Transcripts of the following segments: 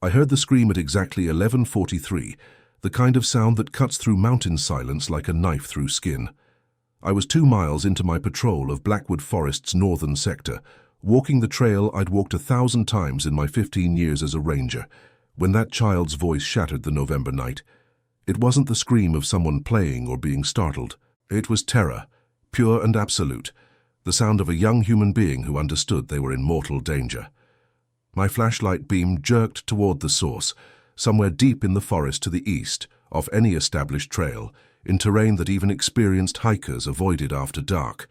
I heard the scream at exactly 11:43, the kind of sound that cuts through mountain silence like a knife through skin. I was 2 miles into my patrol of Blackwood Forest's northern sector, walking the trail I'd walked 1,000 times in my 15 years as a ranger, when that child's voice shattered the November night. It wasn't the scream of someone playing or being startled. It was terror, pure and absolute, the sound of a young human being who understood they were in mortal danger. My flashlight beam jerked toward the source, somewhere deep in the forest to the east, off any established trail, in terrain that even experienced hikers avoided after dark.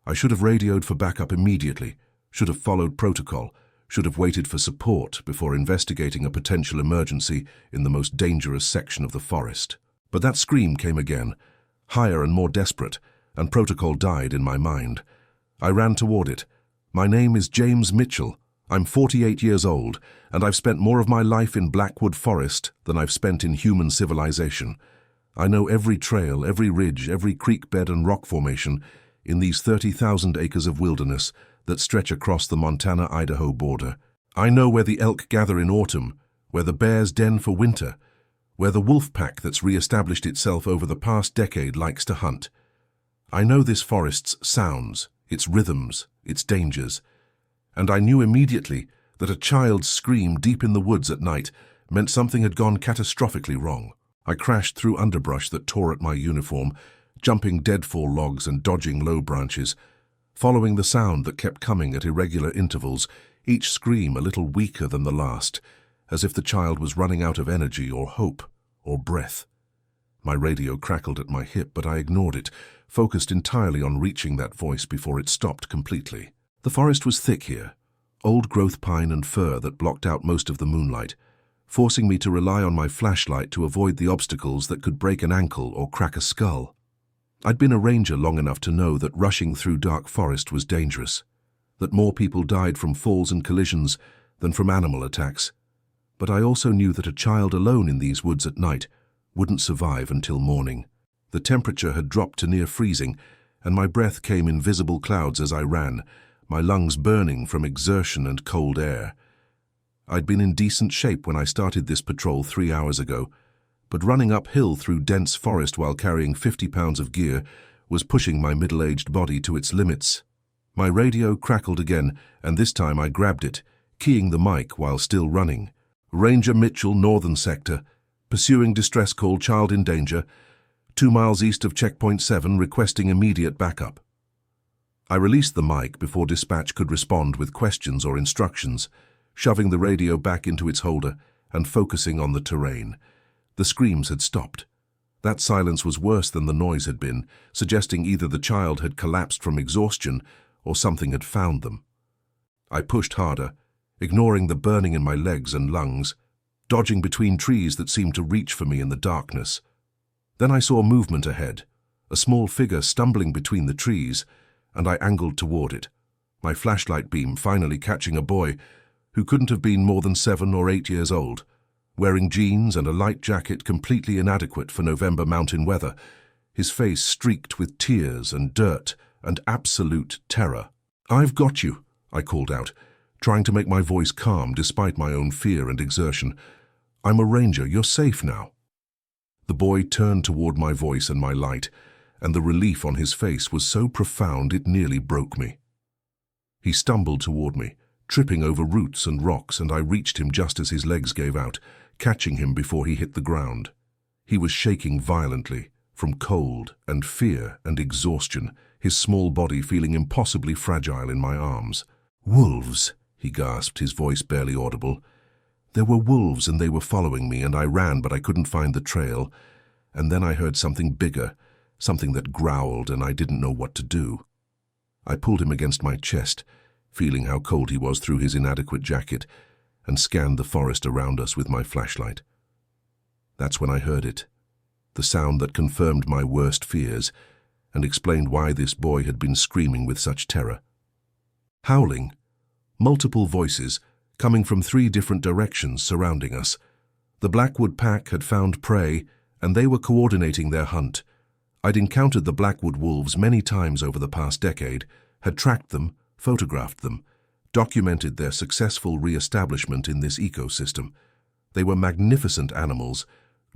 I should have radioed for backup immediately, should have followed protocol, should have waited for support before investigating a potential emergency in the most dangerous section of the forest. But that scream came again, higher and more desperate, and protocol died in my mind. I ran toward it. My name is James Mitchell. I'm 48 years old, and I've spent more of my life in Blackwood Forest than I've spent in human civilization. I know every trail, every ridge, every creek bed and rock formation in these 30,000 acres of wilderness that stretch across the Montana-Idaho border. I know where the elk gather in autumn, where the bears den for winter, where the wolf pack that's re-established itself over the past decade likes to hunt. I know this forest's sounds, its rhythms, its dangers, and I knew immediately that a child's scream deep in the woods at night meant something had gone catastrophically wrong. I crashed through underbrush that tore at my uniform, jumping deadfall logs and dodging low branches, following the sound that kept coming at irregular intervals, each scream a little weaker than the last, as if the child was running out of energy or hope or breath. My radio crackled at my hip, but I ignored it, focused entirely on reaching that voice before it stopped completely. The forest was thick here, old-growth pine and fir that blocked out most of the moonlight, forcing me to rely on my flashlight to avoid the obstacles that could break an ankle or crack a skull. I'd been a ranger long enough to know that rushing through dark forest was dangerous, that more people died from falls and collisions than from animal attacks. But I also knew that a child alone in these woods at night wouldn't survive until morning. The temperature had dropped to near freezing, and my breath came in visible clouds as I ran, my lungs burning from exertion and cold air. I'd been in decent shape when I started this patrol 3 hours ago, but running uphill through dense forest while carrying 50 pounds of gear was pushing my middle-aged body to its limits. My radio crackled again, and this time I grabbed it, keying the mic while still running. Ranger Mitchell, Northern Sector, pursuing distress call, child in danger, 2 miles east of Checkpoint 7, requesting immediate backup. I released the mic before dispatch could respond with questions or instructions, shoving the radio back into its holder and focusing on the terrain. The screams had stopped. That silence was worse than the noise had been, suggesting either the child had collapsed from exhaustion or something had found them. I pushed harder, ignoring the burning in my legs and lungs, dodging between trees that seemed to reach for me in the darkness. Then I saw movement ahead, a small figure stumbling between the trees, and I angled toward it, my flashlight beam finally catching a boy who couldn't have been more than 7 or 8 years old, wearing jeans and a light jacket completely inadequate for November mountain weather, his face streaked with tears and dirt and absolute terror. "I've got you," I called out, trying to make my voice calm despite my own fear and exertion. "I'm a ranger, you're safe now." The boy turned toward my voice and my light, and the relief on his face was so profound it nearly broke me. He stumbled toward me, tripping over roots and rocks, and I reached him just as his legs gave out, catching him before he hit the ground. He was shaking violently, from cold and fear and exhaustion, his small body feeling impossibly fragile in my arms. "Wolves," he gasped, his voice barely audible. "There were wolves and they were following me, and I ran, but I couldn't find the trail. And then I heard something bigger, something that growled, and I didn't know what to do." I pulled him against my chest, feeling how cold he was through his inadequate jacket, and scanned the forest around us with my flashlight. That's when I heard it, the sound that confirmed my worst fears and explained why this boy had been screaming with such terror. Howling, multiple voices coming from 3 different directions surrounding us. The Blackwood pack had found prey, and they were coordinating their hunt. I'd encountered the Blackwood wolves many times over the past decade, had tracked them, photographed them, documented their successful re-establishment in this ecosystem, They were magnificent animals,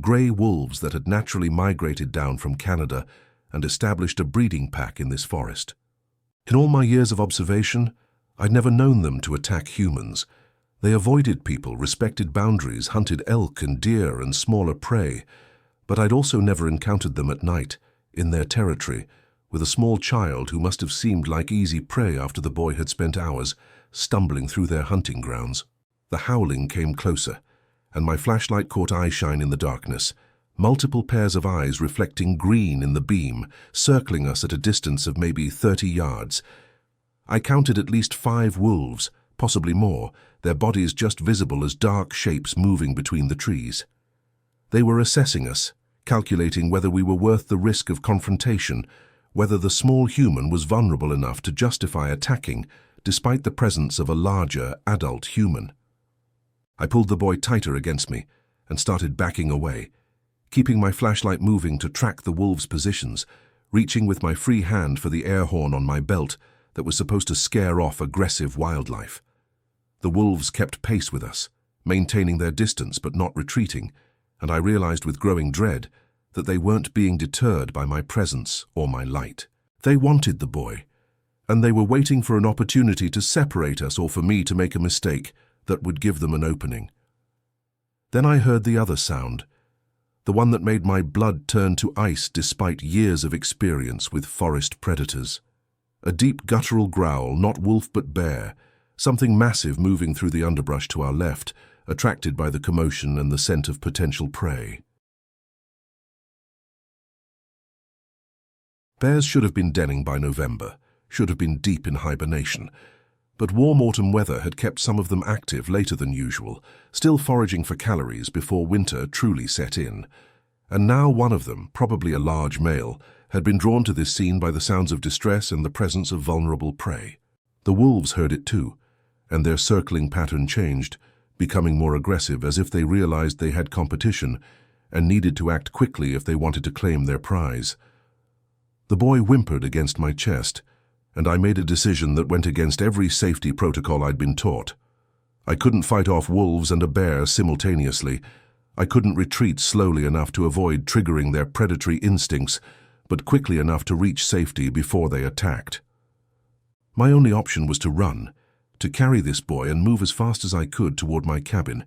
grey wolves that had naturally migrated down from Canada and established a breeding pack in this forest. In all my years of observation, I'd never known them to attack humans. They avoided people, respected boundaries, hunted elk and deer and smaller prey, but I'd also never encountered them at night, in their territory, with a small child who must have seemed like easy prey after the boy had spent hours stumbling through their hunting grounds. The howling came closer, and my flashlight caught eyeshine in the darkness, multiple pairs of eyes reflecting green in the beam, circling us at a distance of maybe 30 yards. I counted at least 5 wolves, possibly more, their bodies just visible as dark shapes moving between the trees. They were assessing us, calculating whether we were worth the risk of confrontation, whether the small human was vulnerable enough to justify attacking despite the presence of a larger, adult human. I pulled the boy tighter against me and started backing away, keeping my flashlight moving to track the wolves' positions, reaching with my free hand for the air horn on my belt that was supposed to scare off aggressive wildlife. The wolves kept pace with us, maintaining their distance but not retreating, and I realized with growing dread that they weren't being deterred by my presence or my light. They wanted the boy, and they were waiting for an opportunity to separate us or for me to make a mistake that would give them an opening. Then I heard the other sound, the one that made my blood turn to ice despite years of experience with forest predators. A deep guttural growl, not wolf but bear, something massive moving through the underbrush to our left, attracted by the commotion and the scent of potential prey. Bears should have been denning by November, should have been deep in hibernation, but warm autumn weather had kept some of them active later than usual, still foraging for calories before winter truly set in. And now one of them, probably a large male, had been drawn to this scene by the sounds of distress and the presence of vulnerable prey. The wolves heard it too, and their circling pattern changed, becoming more aggressive as if they realized they had competition and needed to act quickly if they wanted to claim their prize. The boy whimpered against my chest, and I made a decision that went against every safety protocol I'd been taught. I couldn't fight off wolves and a bear simultaneously. I couldn't retreat slowly enough to avoid triggering their predatory instincts, but quickly enough to reach safety before they attacked. My only option was to run, to carry this boy and move as fast as I could toward my cabin,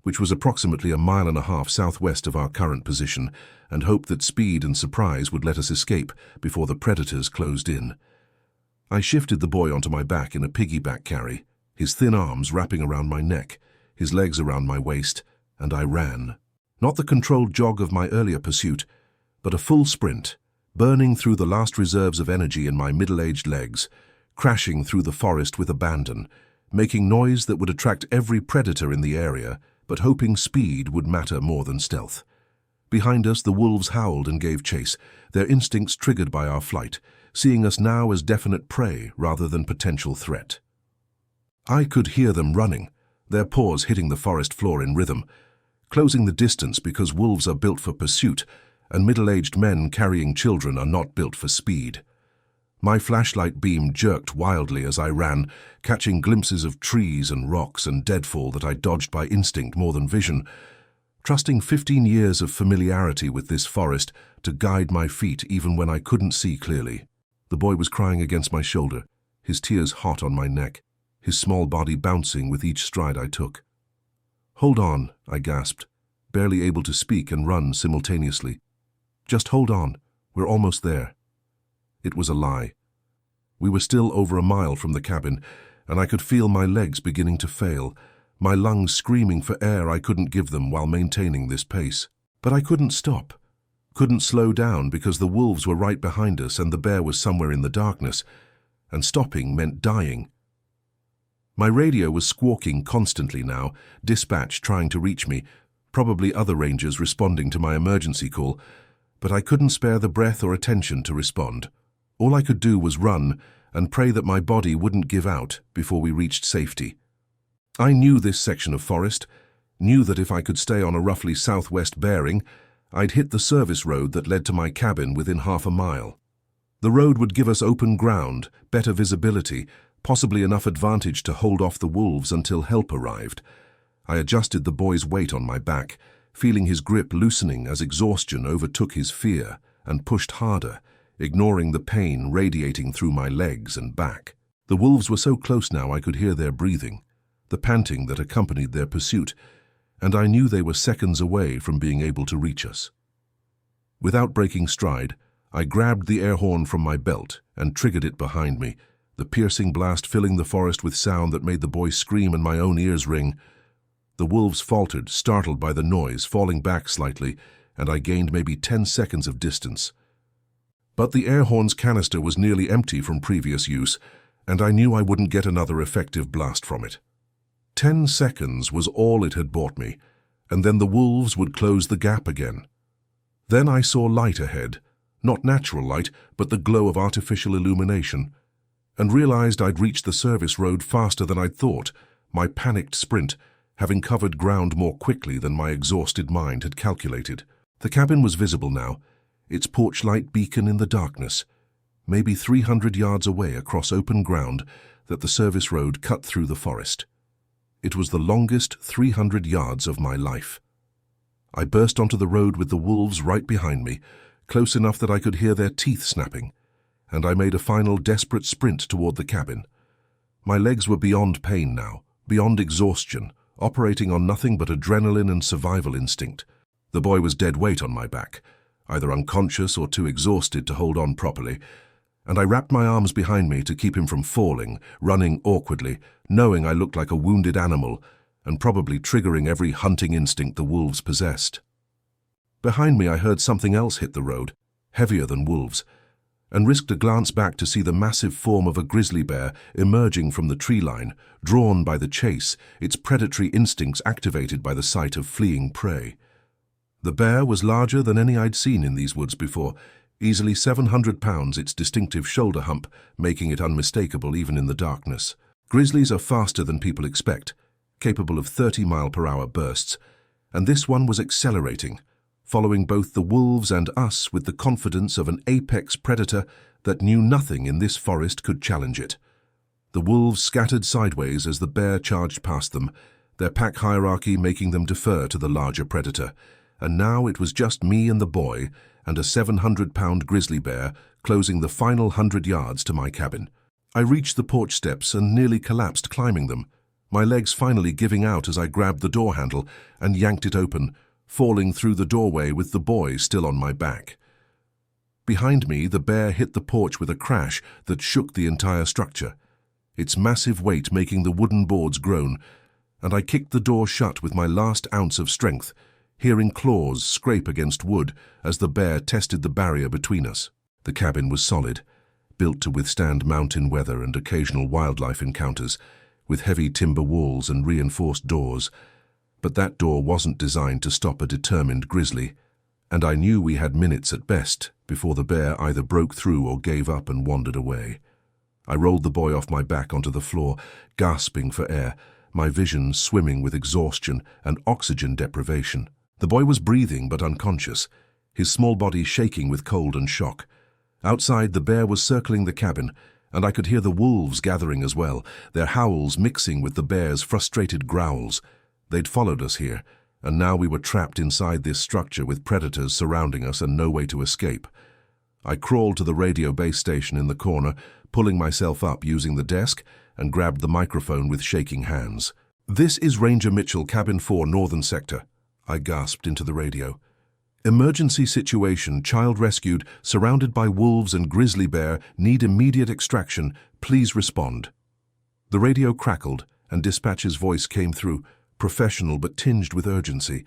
which was approximately 1.5 miles southwest of our current position, and hope that speed and surprise would let us escape before the predators closed in. I shifted the boy onto my back in a piggyback carry, his thin arms wrapping around my neck, his legs around my waist, and I ran. Not the controlled jog of my earlier pursuit, but a full sprint, burning through the last reserves of energy in my middle-aged legs, crashing through the forest with abandon, making noise that would attract every predator in the area, but hoping speed would matter more than stealth. Behind us, the wolves howled and gave chase, their instincts triggered by our flight, seeing us now as definite prey rather than potential threat. I could hear them running, their paws hitting the forest floor in rhythm, closing the distance because wolves are built for pursuit, and middle-aged men carrying children are not built for speed. My flashlight beam jerked wildly as I ran, catching glimpses of trees and rocks and deadfall that I dodged by instinct more than vision, trusting 15 years of familiarity with this forest to guide my feet even when I couldn't see clearly. The boy was crying against my shoulder, his tears hot on my neck, his small body bouncing with each stride I took. "Hold on," I gasped, barely able to speak and run simultaneously. "Just hold on, we're almost there." It was a lie. We were still over 1 mile from the cabin, and I could feel my legs beginning to fail, my lungs screaming for air I couldn't give them while maintaining this pace. But I couldn't stop, couldn't slow down because the wolves were right behind us and the bear was somewhere in the darkness, and stopping meant dying. My radio was squawking constantly now, dispatch trying to reach me, probably other rangers responding to my emergency call, but I couldn't spare the breath or attention to respond. All I could do was run and pray that my body wouldn't give out before we reached safety. I knew this section of forest, knew that if I could stay on a roughly southwest bearing, I'd hit the service road that led to my cabin within 1/2 mile. The road would give us open ground, better visibility, possibly enough advantage to hold off the wolves until help arrived. I adjusted the boy's weight on my back, feeling his grip loosening as exhaustion overtook his fear, and pushed harder, ignoring the pain radiating through my legs and back. The wolves were so close now I could hear their breathing, the panting that accompanied their pursuit, and I knew they were seconds away from being able to reach us. Without breaking stride, I grabbed the air horn from my belt and triggered it behind me, the piercing blast filling the forest with sound that made the boy scream and my own ears ring. The wolves faltered, startled by the noise, falling back slightly, and I gained maybe 10 seconds of distance. But the air horn's canister was nearly empty from previous use, and I knew I wouldn't get another effective blast from it. 10 seconds was all it had bought me, and then the wolves would close the gap again. Then I saw light ahead, not natural light, but the glow of artificial illumination, and realized I'd reached the service road faster than I'd thought, my panicked sprint having covered ground more quickly than my exhausted mind had calculated. The cabin was visible now, its porch light beacon in the darkness, maybe 300 yards away across open ground that the service road cut through the forest. It was the longest 300 yards of my life. I burst onto the road with the wolves right behind me, close enough that I could hear their teeth snapping, and I made a final desperate sprint toward the cabin. My legs were beyond pain now, beyond exhaustion, operating on nothing but adrenaline and survival instinct. The boy was dead weight on my back, either unconscious or too exhausted to hold on properly, and I wrapped my arms behind me to keep him from falling, running awkwardly, knowing I looked like a wounded animal, and probably triggering every hunting instinct the wolves possessed. Behind me I heard something else hit the road, heavier than wolves, and risked a glance back to see the massive form of a grizzly bear emerging from the tree line, drawn by the chase, its predatory instincts activated by the sight of fleeing prey. The bear was larger than any I'd seen in these woods before, easily 700 pounds, its distinctive shoulder hump making it unmistakable even in the darkness. Grizzlies are faster than people expect, capable of 30-mile-per-hour bursts, and this one was accelerating, following both the wolves and us with the confidence of an apex predator that knew nothing in this forest could challenge it. The wolves scattered sideways as the bear charged past them, their pack hierarchy making them defer to the larger predator, and now it was just me and the boy and a 700-pound grizzly bear closing the final 100 yards to my cabin. I reached the porch steps and nearly collapsed climbing them, my legs finally giving out as I grabbed the door handle and yanked it open, falling through the doorway with the boy still on my back. Behind me, the bear hit the porch with a crash that shook the entire structure, its massive weight making the wooden boards groan, and I kicked the door shut with my last ounce of strength, hearing claws scrape against wood as the bear tested the barrier between us. The cabin was solid, built to withstand mountain weather and occasional wildlife encounters, with heavy timber walls and reinforced doors. But that door wasn't designed to stop a determined grizzly, and I knew we had minutes at best before the bear either broke through or gave up and wandered away. I rolled the boy off my back onto the floor, gasping for air, my vision swimming with exhaustion and oxygen deprivation. The boy was breathing but unconscious, his small body shaking with cold and shock. Outside, the bear was circling the cabin, and I could hear the wolves gathering as well, their howls mixing with the bear's frustrated growls. They'd followed us here, and now we were trapped inside this structure with predators surrounding us and no way to escape. I crawled to the radio base station in the corner, pulling myself up using the desk, and grabbed the microphone with shaking hands. "This is Ranger Mitchell, Cabin 4, Northern Sector," I gasped into the radio. "Emergency situation, child rescued, surrounded by wolves and grizzly bear, need immediate extraction. Please respond." The radio crackled, and dispatcher's voice came through, professional but tinged with urgency.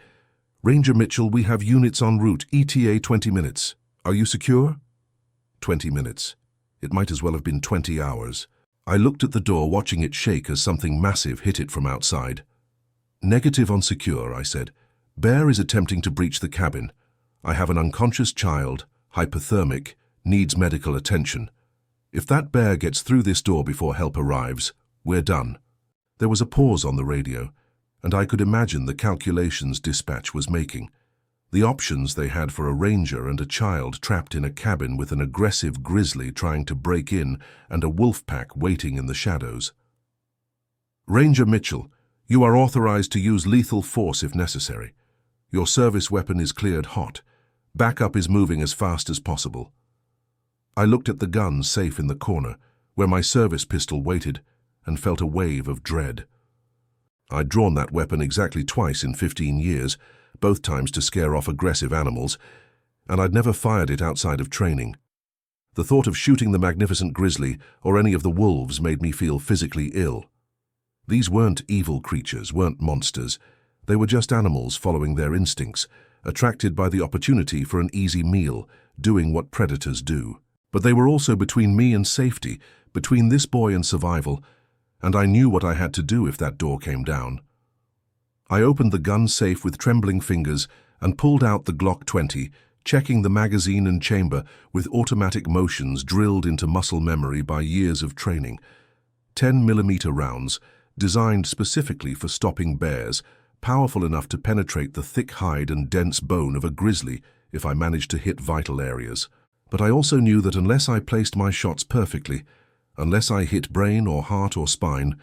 "Ranger Mitchell, we have units en route, ETA 20 minutes. Are you secure?" 20 minutes. It might as well have been 20 hours. I looked at the door, watching it shake as something massive hit it from outside. "Negative on secure," I said. "Bear is attempting to breach the cabin. I have an unconscious child, hypothermic, needs medical attention. If that bear gets through this door before help arrives, we're done." There was a pause on the radio, and I could imagine the calculations dispatch was making. The options they had for a ranger and a child trapped in a cabin with an aggressive grizzly trying to break in and a wolf pack waiting in the shadows. "Ranger Mitchell, You are authorized to use lethal force if necessary. Your service weapon is cleared hot. Backup is moving as fast as possible. I looked at the gun safe in the corner, where my service pistol waited, and felt a wave of dread. I'd drawn that weapon exactly twice in 15 years, both times to scare off aggressive animals, and I'd never fired it outside of training. The thought of shooting the magnificent grizzly or any of the wolves made me feel physically ill. These weren't evil creatures, weren't monsters. They were just animals following their instincts, attracted by the opportunity for an easy meal, doing what predators do. But they were also between me and safety, between this boy and survival, and I knew what I had to do if that door came down. I opened the gun safe with trembling fingers and pulled out the Glock 20, checking the magazine and chamber with automatic motions drilled into muscle memory by years of training. 10mm rounds, designed specifically for stopping bears, powerful enough to penetrate the thick hide and dense bone of a grizzly if I managed to hit vital areas. But I also knew that unless I placed my shots perfectly, unless I hit brain or heart or spine,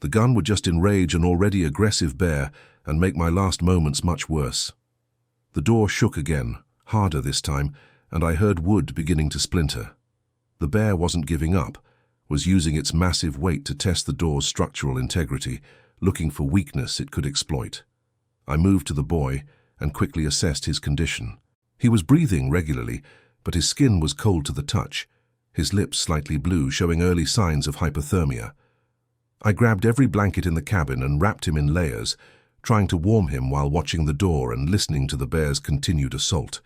the gun would just enrage an already aggressive bear and make my last moments much worse. The door shook again, harder this time, and I heard wood beginning to splinter. The bear wasn't giving up, was using its massive weight to test the door's structural integrity, looking for weakness it could exploit. I moved to the boy and quickly assessed his condition. He was breathing regularly, but his skin was cold to the touch, his lips slightly blue, showing early signs of hypothermia. I grabbed every blanket in the cabin and wrapped him in layers, trying to warm him while watching the door and listening to the bear's continued assault.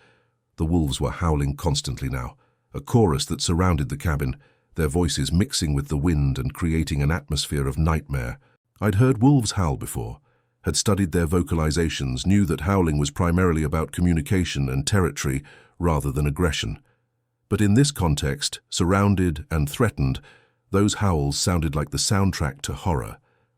The wolves were howling constantly now, a chorus that surrounded the cabin, their voices mixing with the wind and creating an atmosphere of nightmare. I'd heard wolves howl before, had studied their vocalizations, knew that howling was primarily about communication and territory rather than aggression. But in this context, surrounded and threatened, those howls sounded like the soundtrack to horror,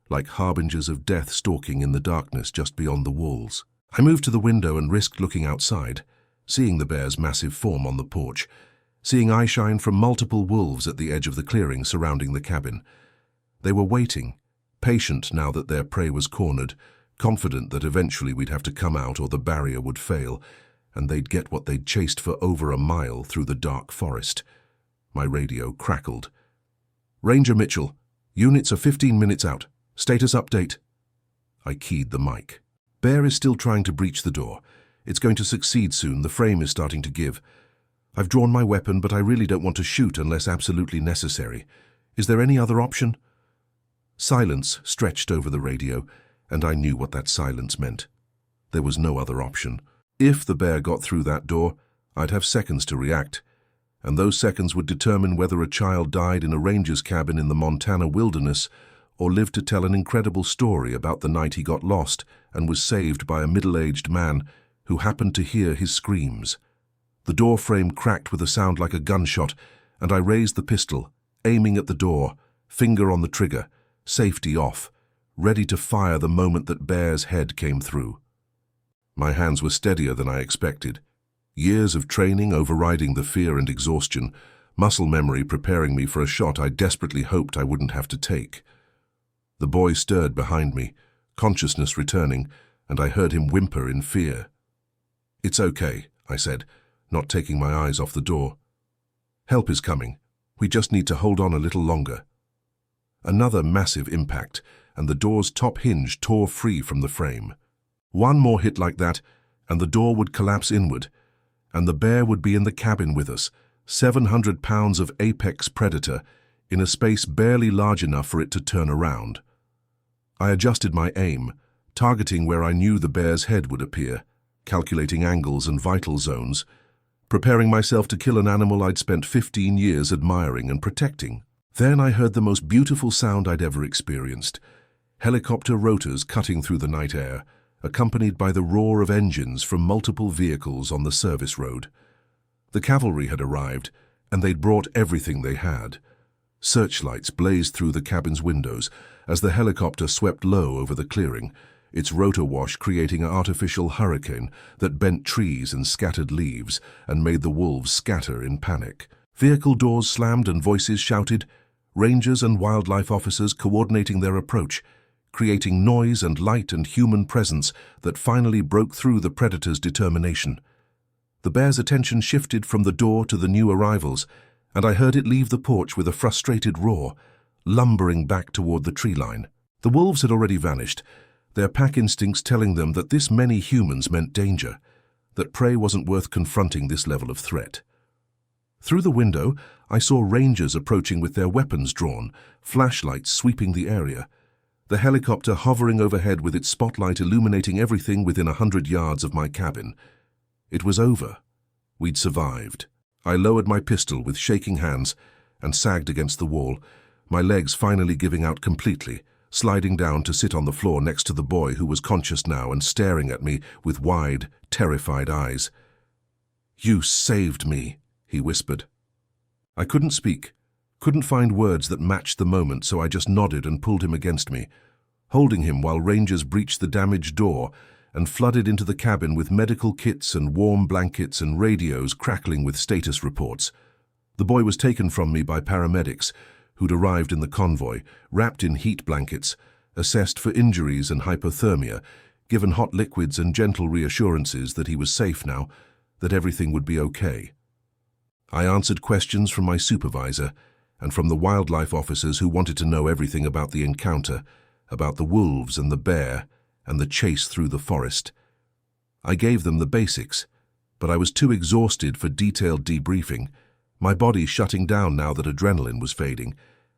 like harbingers of death stalking in the darkness just beyond the walls. I moved to the window and risked looking outside, seeing the bear's massive form on the porch, seeing eyeshine from multiple wolves at the edge of the clearing surrounding the cabin. They were waiting, patient now that their prey was cornered, confident that eventually we'd have to come out or the barrier would fail, and they'd get what they'd chased for over a mile through the dark forest. My radio crackled. "Ranger Mitchell, units are 15 minutes out. Status update." I keyed the mic. "Bear is still trying to breach the door. It's going to succeed soon. The frame is starting to give. I've drawn my weapon, but I really don't want to shoot unless absolutely necessary. Is there any other option?" Silence stretched over the radio, and I knew what that silence meant. There was no other option. If the bear got through that door, I'd have seconds to react, and those seconds would determine whether a child died in a ranger's cabin in the Montana wilderness or lived to tell an incredible story about the night he got lost and was saved by a middle-aged man who happened to hear his screams. The door frame cracked with a sound like a gunshot, and I raised the pistol, aiming at the door, finger on the trigger, safety off, ready to fire the moment that Bear's head came through. My hands were steadier than I expected. Years of training overriding the fear and exhaustion, muscle memory preparing me for a shot I desperately hoped I wouldn't have to take. The boy stirred behind me, consciousness returning, and I heard him whimper in fear. "It's okay," I said, not taking my eyes off the door. "Help is coming. We just need to hold on a little longer." Another massive impact, and the door's top hinge tore free from the frame. One more hit like that, and the door would collapse inward, and the bear would be in the cabin with us, 700 pounds of apex predator, in a space barely large enough for it to turn around. I adjusted my aim, targeting where I knew the bear's head would appear, calculating angles and vital zones, preparing myself to kill an animal I'd spent 15 years admiring and protecting. Then I heard the most beautiful sound I'd ever experienced. Helicopter rotors cutting through the night air, accompanied by the roar of engines from multiple vehicles on the service road. The cavalry had arrived, and they'd brought everything they had. Searchlights blazed through the cabin's windows as the helicopter swept low over the clearing, its rotor wash creating an artificial hurricane that bent trees and scattered leaves and made the wolves scatter in panic. Vehicle doors slammed and voices shouted, rangers and wildlife officers coordinating their approach, creating noise and light and human presence that finally broke through the predator's determination. The bear's attention shifted from the door to the new arrivals, and I heard it leave the porch with a frustrated roar, lumbering back toward the tree line. The wolves had already vanished, their pack instincts telling them that this many humans meant danger, that prey wasn't worth confronting this level of threat. Through the window, I saw rangers approaching with their weapons drawn, flashlights sweeping the area, the helicopter hovering overhead with its spotlight illuminating everything within 100 yards of my cabin. It was over. We'd survived. I lowered my pistol with shaking hands and sagged against the wall, my legs finally giving out completely, sliding down to sit on the floor next to the boy who was conscious now and staring at me with wide, terrified eyes. "You saved me," he whispered. I couldn't speak, couldn't find words that matched the moment, so I just nodded and pulled him against me, holding him while rangers breached the damaged door and flooded into the cabin with medical kits and warm blankets and radios crackling with status reports. The boy was taken from me by paramedics who'd arrived in the convoy, wrapped in heat blankets, assessed for injuries and hypothermia, given hot liquids and gentle reassurances that he was safe now, that everything would be okay. I answered questions from my supervisor and from the wildlife officers who wanted to know everything about the encounter, about the wolves and the bear and the chase through the forest. I gave them the basics, but I was too exhausted for detailed debriefing, my body shutting down now that adrenaline was fading,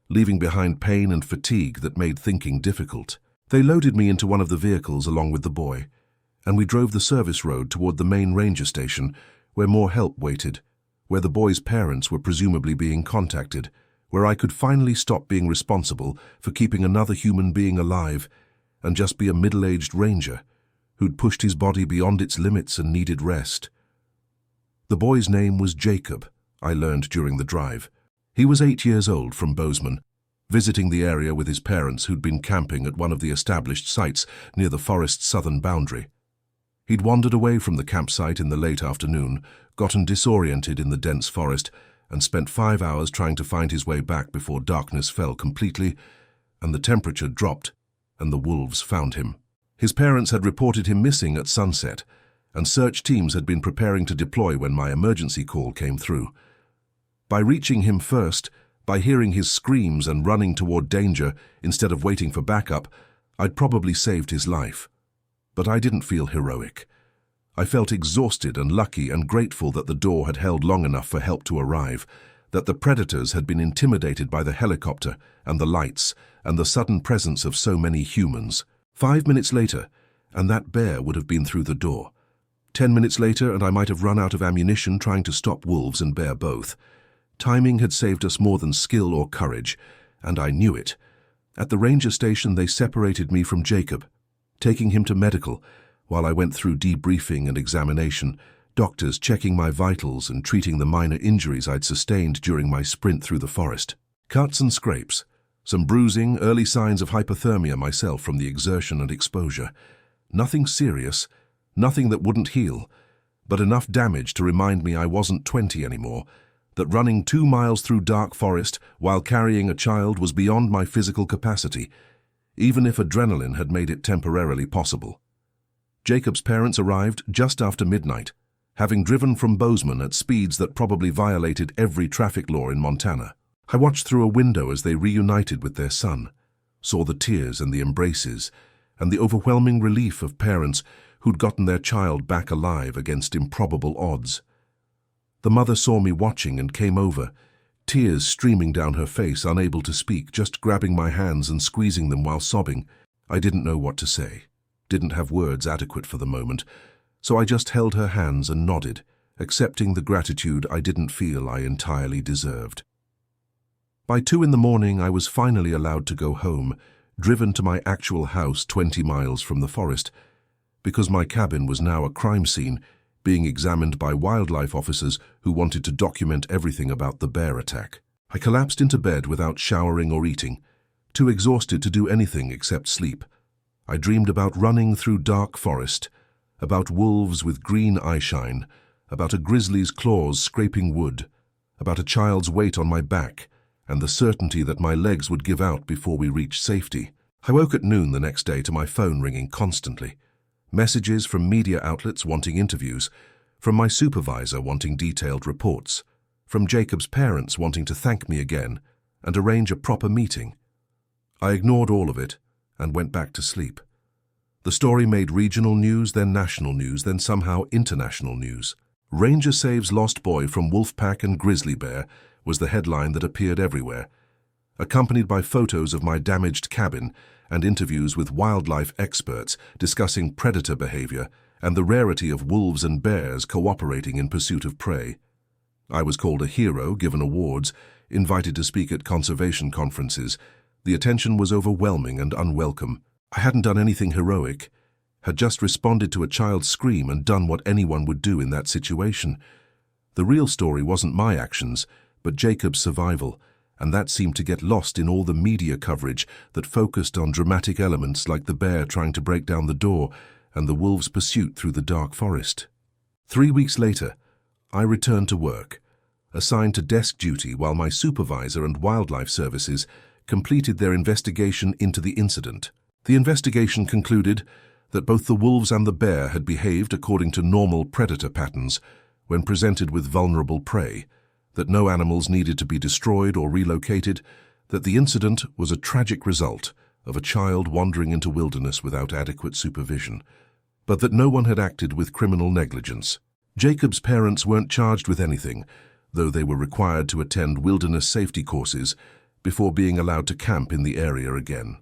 leaving behind pain and fatigue that made thinking difficult. They loaded me into one of the vehicles along with the boy, and we drove the service road toward the main ranger station, where more help waited, where the boy's parents were presumably being contacted, where I could finally stop being responsible for keeping another human being alive and just be a middle-aged ranger who'd pushed his body beyond its limits and needed rest. The boy's name was Jacob, I learned during the drive. He was 8 years old from Bozeman, visiting the area with his parents who'd been camping at one of the established sites near the forest's southern boundary. He'd wandered away from the campsite in the late afternoon, gotten disoriented in the dense forest, and spent 5 hours trying to find his way back before darkness fell completely and the temperature dropped and the wolves found him. His parents had reported him missing at sunset, and search teams had been preparing to deploy when my emergency call came through. By reaching him first, by hearing his screams and running toward danger instead of waiting for backup, I'd probably saved his life. But I didn't feel heroic. I felt exhausted and lucky and grateful that the door had held long enough for help to arrive, that the predators had been intimidated by the helicopter and the lights and the sudden presence of so many humans. 5 minutes later, and that bear would have been through the door. 10 minutes later, and I might have run out of ammunition trying to stop wolves and bear both. Timing had saved us more than skill or courage, and I knew it. At the ranger station, they separated me from Jacob, taking him to medical, while I went through debriefing and examination, doctors checking my vitals and treating the minor injuries I'd sustained during my sprint through the forest. Cuts and scrapes, some bruising, early signs of hypothermia myself from the exertion and exposure. Nothing serious, nothing that wouldn't heal, but enough damage to remind me I wasn't 20 anymore, that running 2 miles through dark forest while carrying a child was beyond my physical capacity, even if adrenaline had made it temporarily possible. Jacob's parents arrived just after midnight, having driven from Bozeman at speeds that probably violated every traffic law in Montana. I watched through a window as they reunited with their son, saw the tears and the embraces, and the overwhelming relief of parents who'd gotten their child back alive against improbable odds. The mother saw me watching and came over, tears streaming down her face, unable to speak, just grabbing my hands and squeezing them while sobbing. I didn't know what to say, didn't have words adequate for the moment, so I just held her hands and nodded, accepting the gratitude I didn't feel I entirely deserved. By 2 in the morning, I was finally allowed to go home, driven to my actual house 20 miles from the forest, because my cabin was now a crime scene, being examined by wildlife officers who wanted to document everything about the bear attack. I collapsed into bed without showering or eating, too exhausted to do anything except sleep. I dreamed about running through dark forest, about wolves with green eyeshine, about a grizzly's claws scraping wood, about a child's weight on my back, and the certainty that my legs would give out before we reached safety. I woke at noon the next day to my phone ringing constantly. Messages from media outlets wanting interviews, from my supervisor wanting detailed reports, from Jacob's parents wanting to thank me again and arrange a proper meeting. I ignored all of it and went back to sleep. The story made regional news, then national news, then somehow international news. Ranger saves lost boy from wolf pack and grizzly bear was the headline that appeared everywhere, accompanied by photos of my damaged cabin and interviews with wildlife experts discussing predator behavior and the rarity of wolves and bears cooperating in pursuit of prey. I was called a hero, given awards, invited to speak at conservation conferences. The attention was overwhelming and unwelcome. I hadn't done anything heroic, had just responded to a child's scream and done what anyone would do in that situation. The real story wasn't my actions, but Jacob's survival, and that seemed to get lost in all the media coverage that focused on dramatic elements like the bear trying to break down the door and the wolves' pursuit through the dark forest. 3 weeks later, I returned to work, assigned to desk duty while my supervisor and wildlife services completed their investigation into the incident. The investigation concluded that both the wolves and the bear had behaved according to normal predator patterns when presented with vulnerable prey, that no animals needed to be destroyed or relocated, that the incident was a tragic result of a child wandering into wilderness without adequate supervision, but that no one had acted with criminal negligence. Jacob's parents weren't charged with anything, though they were required to attend wilderness safety courses before being allowed to camp in the area again.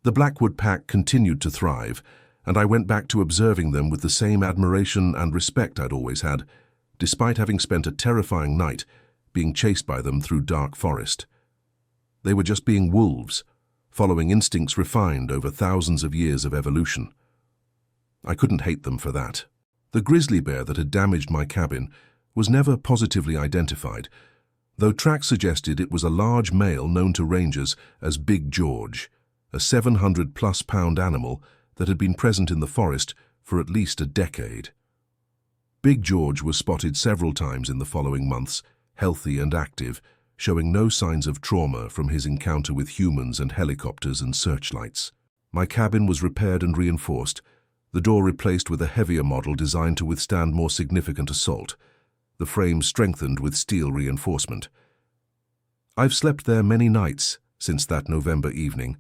The Blackwood pack continued to thrive, and I went back to observing them with the same admiration and respect I'd always had, despite having spent a terrifying night being chased by them through dark forest. They were just being wolves, following instincts refined over thousands of years of evolution. I couldn't hate them for that. The grizzly bear that had damaged my cabin was never positively identified, though tracks suggested it was a large male known to rangers as Big George, a 700-plus-pound animal that had been present in the forest for at least a decade. Big George was spotted several times in the following months, healthy and active, showing no signs of trauma from his encounter with humans and helicopters and searchlights. My cabin was repaired and reinforced, the door replaced with a heavier model designed to withstand more significant assault, the frame strengthened with steel reinforcement. I've slept there many nights since that November evening,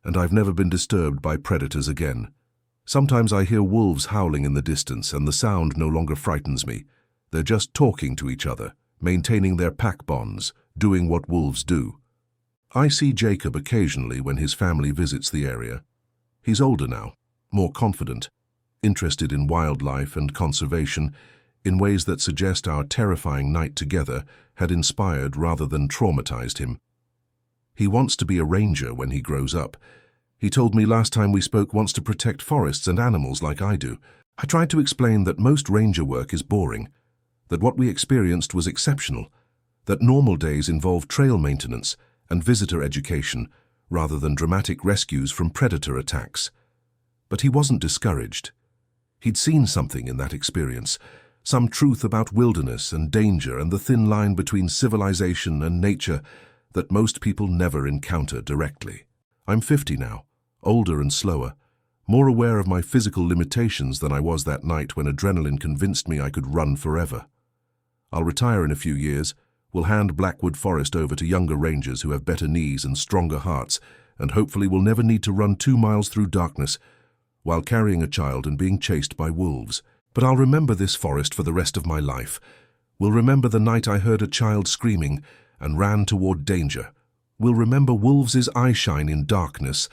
and I've never been disturbed by predators again. Sometimes I hear wolves howling in the distance, and the sound no longer frightens me. They're just talking to each other, maintaining their pack bonds, doing what wolves do. I see Jacob occasionally when his family visits the area. He's older now, more confident, interested in wildlife and conservation in ways that suggest our terrifying night together had inspired rather than traumatized him. He wants to be a ranger when he grows up. He told me last time we spoke wants to protect forests and animals like I do. I tried to explain that most ranger work is boring, that what we experienced was exceptional, that normal days involve trail maintenance and visitor education rather than dramatic rescues from predator attacks. But he wasn't discouraged. He'd seen something in that experience, some truth about wilderness and danger and the thin line between civilization and nature that most people never encounter directly. I'm 50 now, older and slower, more aware of my physical limitations than I was that night when adrenaline convinced me I could run forever. I'll retire in a few years, will hand Blackwood Forest over to younger rangers who have better knees and stronger hearts, and hopefully will never need to run 2 miles through darkness while carrying a child and being chased by wolves. But I'll remember this forest for the rest of my life. Will remember the night I heard a child screaming and ran toward danger. Will remember wolves' eyeshine in darkness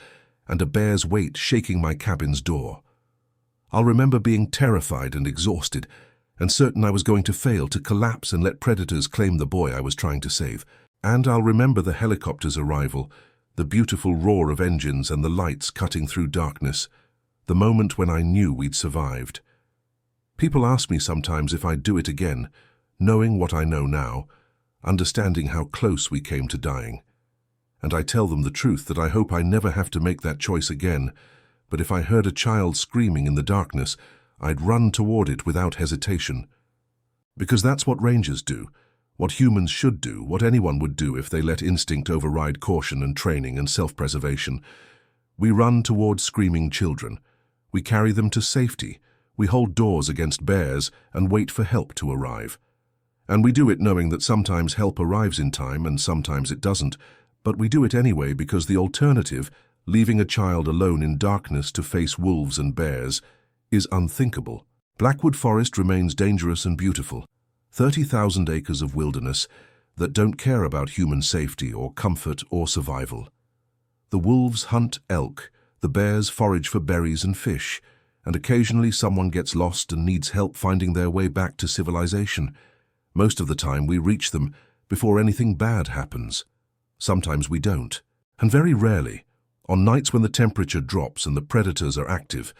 and a bear's weight shaking my cabin's door. I'll remember being terrified and exhausted and certain I was going to fail, to collapse and let predators claim the boy I was trying to save. And I'll remember the helicopter's arrival, the beautiful roar of engines and the lights cutting through darkness, the moment when I knew we'd survived. People ask me sometimes if I'd do it again, knowing what I know now, understanding how close we came to dying. And I tell them the truth that I hope I never have to make that choice again, but if I heard a child screaming in the darkness, I'd run toward it without hesitation. Because that's what rangers do, what humans should do, what anyone would do if they let instinct override caution and training and self-preservation. We run toward screaming children. We carry them to safety. We hold doors against bears and wait for help to arrive. And we do it knowing that sometimes help arrives in time and sometimes it doesn't, but we do it anyway because the alternative, leaving a child alone in darkness to face wolves and bears, is unthinkable. Blackwood Forest remains dangerous and beautiful. 30,000 acres of wilderness that don't care about human safety or comfort or survival. The wolves hunt elk, the bears forage for berries and fish, and occasionally someone gets lost and needs help finding their way back to civilization. Most of the time we reach them before anything bad happens. Sometimes we don't. And very rarely, on nights when the temperature drops and the predators are active,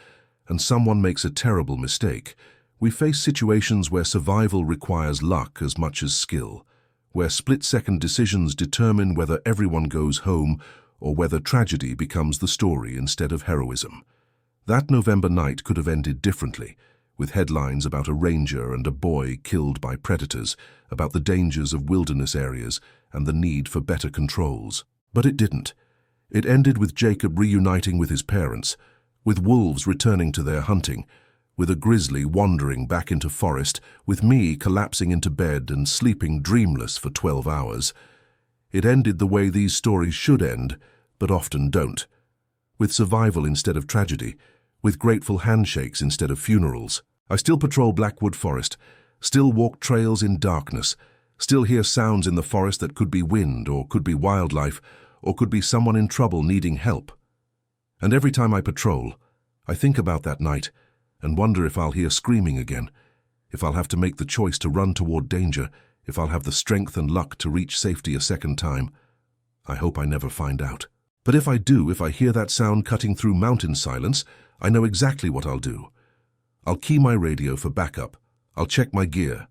and someone makes a terrible mistake, we face situations where survival requires luck as much as skill, where split-second decisions determine whether everyone goes home or whether tragedy becomes the story instead of heroism. That November night could have ended differently, with headlines about a ranger and a boy killed by predators, about the dangers of wilderness areas and the need for better controls. But it didn't. It ended with Jacob reuniting with his parents, with wolves returning to their hunting, with a grizzly wandering back into forest, with me collapsing into bed and sleeping dreamless for 12 hours. It ended the way these stories should end, but often don't. With survival instead of tragedy, with grateful handshakes instead of funerals. I still patrol Blackwood Forest, still walk trails in darkness, still hear sounds in the forest that could be wind or could be wildlife or could be someone in trouble needing help. And every time I patrol, I think about that night and wonder if I'll hear screaming again, if I'll have to make the choice to run toward danger, if I'll have the strength and luck to reach safety a second time. I hope I never find out. But if I do, if I hear that sound cutting through mountain silence, I know exactly what I'll do. I'll key my radio for backup, I'll check my gear,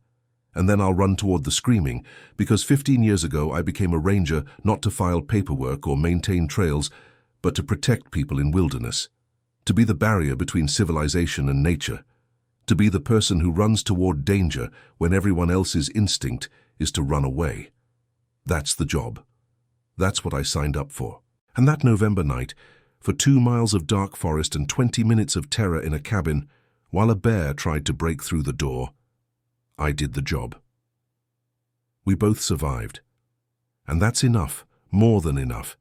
and then I'll run toward the screaming, because 15 years ago I became a ranger not to file paperwork or maintain trails, but to protect people in wilderness, to be the barrier between civilization and nature, to be the person who runs toward danger when everyone else's instinct is to run away. That's the job. That's what I signed up for. And that November night, for 2 miles of dark forest and 20 minutes of terror in a cabin, while a bear tried to break through the door, I did the job. We both survived. And that's enough, more than enough.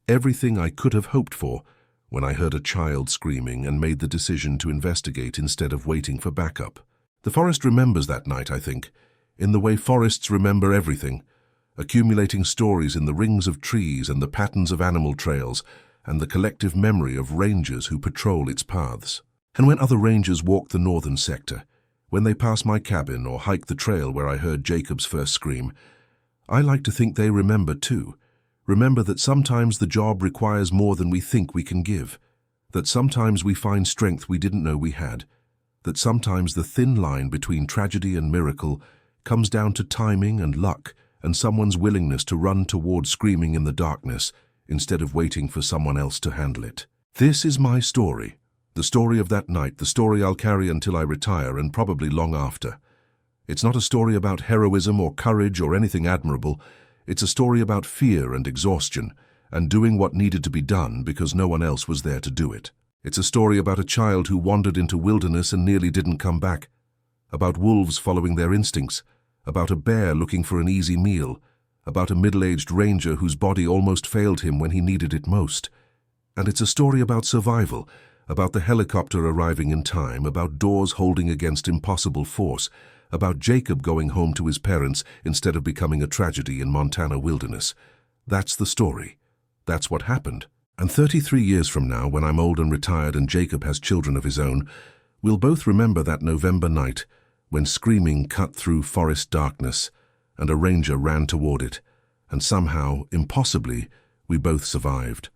Everything I could have hoped for when I heard a child screaming and made the decision to investigate instead of waiting for backup. The forest remembers that night, I think, in the way forests remember everything, accumulating stories in the rings of trees and the patterns of animal trails and the collective memory of rangers who patrol its paths. And when other rangers walk the northern sector, when they pass my cabin or hike the trail where I heard Jacob's first scream, I like to think they remember too. Remember that sometimes the job requires more than we think we can give, that sometimes we find strength we didn't know we had, that sometimes the thin line between tragedy and miracle comes down to timing and luck and someone's willingness to run toward screaming in the darkness instead of waiting for someone else to handle it. This is my story, the story of that night, the story I'll carry until I retire and probably long after. It's not a story about heroism or courage or anything admirable. It's a story about fear and exhaustion and doing what needed to be done because no one else was there to do it. It's a story about a child who wandered into wilderness and nearly didn't come back, about wolves following their instincts, about a bear looking for an easy meal, about a middle-aged ranger whose body almost failed him when he needed it most. And it's a story about survival, about the helicopter arriving in time, about doors holding against impossible force, about Jacob going home to his parents instead of becoming a tragedy in Montana wilderness. That's the story. That's what happened. And 33 years from now, when I'm old and retired and Jacob has children of his own, we'll both remember that November night when screaming cut through forest darkness and a ranger ran toward it, and somehow, impossibly, we both survived.